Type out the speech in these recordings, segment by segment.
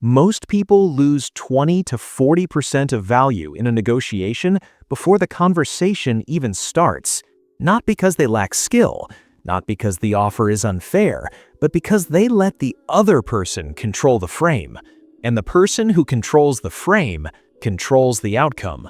Most people lose 20 to 40% of value in a negotiation before the conversation even starts. Not because they lack skill, not because the offer is unfair, but because they let the other person control the frame. And the person who controls the frame controls the outcome.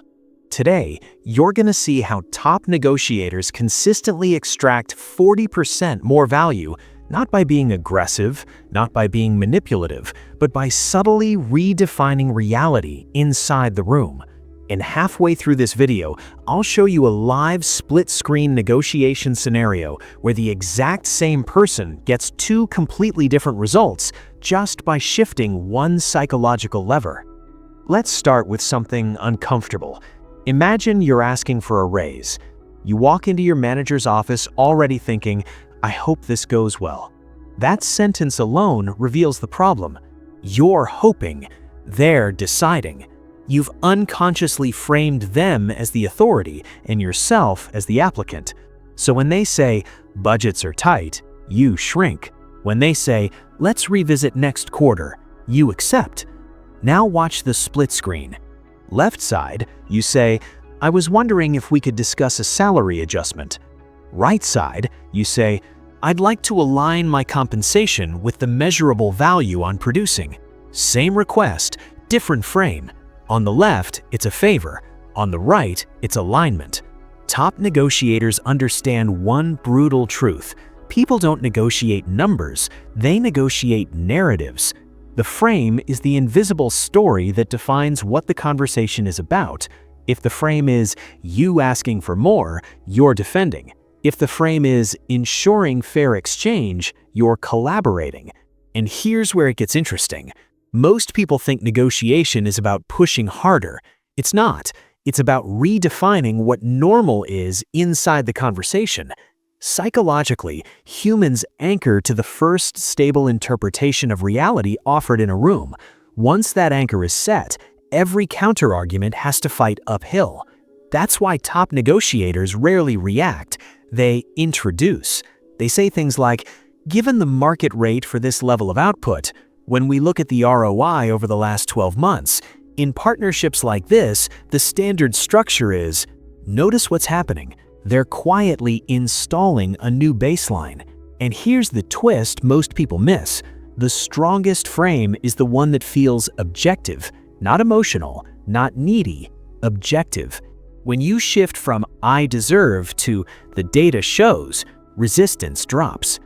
Today, you're going to see how top negotiators consistently extract 40% more value, not by being aggressive, not by being manipulative, but by subtly redefining reality inside the room. And halfway through this video, I'll show you a live split-screen negotiation scenario where the exact same person gets two completely different results just by shifting one psychological lever. Let's start with something uncomfortable. Imagine you're asking for a raise. You walk into your manager's office already thinking, "I hope this goes well." That sentence alone reveals the problem. You're hoping, they're deciding. You've unconsciously framed them as the authority and yourself as the applicant. So when they say, "Budgets are tight," you shrink. When they say, "Let's revisit next quarter," you accept. Now watch the split screen. Left side, you say, "I was wondering if we could discuss a salary adjustment." Right side, you say, "I'd like to align my compensation with the measurable value I'm producing." Same request, different frame. On the left, it's a favor. On the right, it's alignment. Top negotiators understand one brutal truth. People don't negotiate numbers, they negotiate narratives. The frame is the invisible story that defines what the conversation is about. If the frame is you asking for more, you're defending. If the frame is ensuring fair exchange, you're collaborating. And here's where it gets interesting. Most people think negotiation is about pushing harder. It's not. It's about redefining what normal is inside the conversation. Psychologically, humans anchor to the first stable interpretation of reality offered in a room. Once that anchor is set, every counterargument has to fight uphill. That's why top negotiators rarely react. They introduce. They say things like, "Given the market rate for this level of output, when we look at the ROI over the last 12 months, in partnerships like this, the standard structure is," notice what's happening. They're quietly installing a new baseline. And here's the twist most people miss. The strongest frame is the one that feels objective, not emotional, not needy, objective. When you shift from "I deserve" to "the data shows," resistance drops.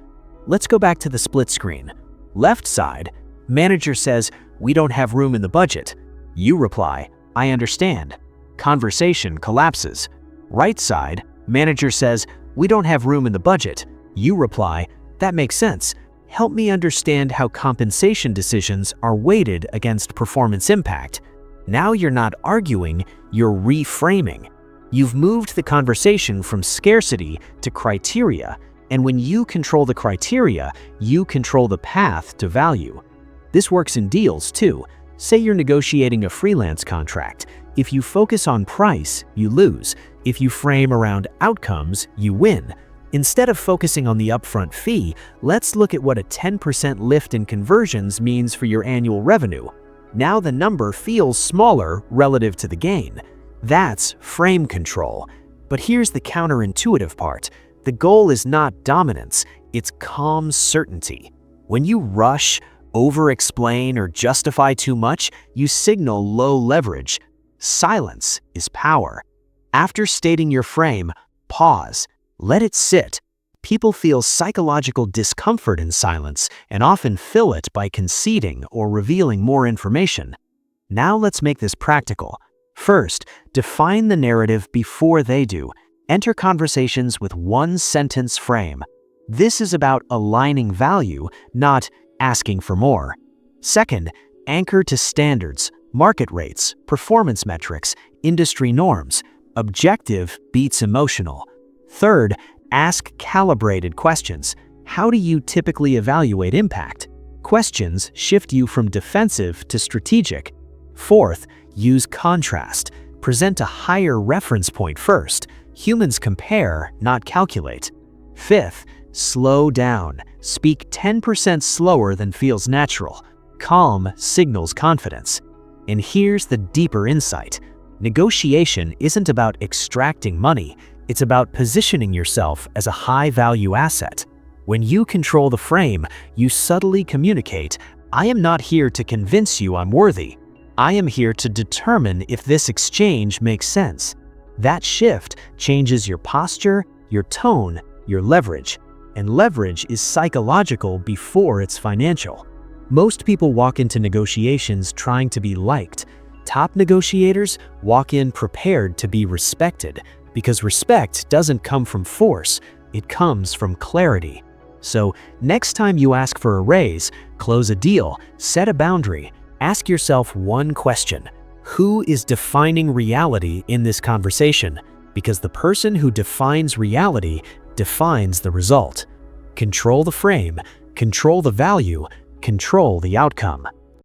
Let's go back to the split screen. Left side, manager says, "We don't have room in the budget." You reply, "I understand." Conversation collapses. Right side, manager says, "We don't have room in the budget." You reply, "That makes sense. Help me understand how compensation decisions are weighted against performance impact." Now you're not arguing, you're reframing. You've moved the conversation from scarcity to criteria, and when you control the criteria, you control the path to value. This works in deals too. Say you're negotiating a freelance contract. If you focus on price, you lose. If you frame around outcomes, you win. Instead of focusing on the upfront fee, let's look at what a 10% lift in conversions means for your annual revenue. Now the number feels smaller relative to the gain. That's frame control. But here's the counterintuitive part. The goal is not dominance, it's calm certainty. When you rush, over-explain, or justify too much, you signal low leverage. Silence is power. After stating your frame, pause. Let it sit. People feel psychological discomfort in silence and often fill it by conceding or revealing more information. Now let's make this practical. First, define the narrative before they do. Enter conversations with one-sentence frame. This is about aligning value, not asking for more. Second, anchor to standards, market rates, performance metrics, industry norms. Objective beats emotional. Third, ask calibrated questions. How do you typically evaluate impact? Questions shift you from defensive to strategic. Fourth, use contrast. Present a higher reference point first. Humans compare, not calculate. Fifth, slow down. Speak 10% slower than feels natural. Calm signals confidence. And here's the deeper insight. Negotiation isn't about extracting money, it's about positioning yourself as a high-value asset. When you control the frame, you subtly communicate, "I am not here to convince you I'm worthy. I am here to determine if this exchange makes sense." That shift changes your posture, your tone, your leverage. And leverage is psychological before it's financial. Most people walk into negotiations trying to be liked. Top negotiators walk in prepared to be respected, because respect doesn't come from force, it comes from clarity. So, next time you ask for a raise, close a deal, set a boundary, ask yourself one question: who is defining reality in this conversation? Because the person who defines reality defines the result. Control the frame, control the value, control the outcome.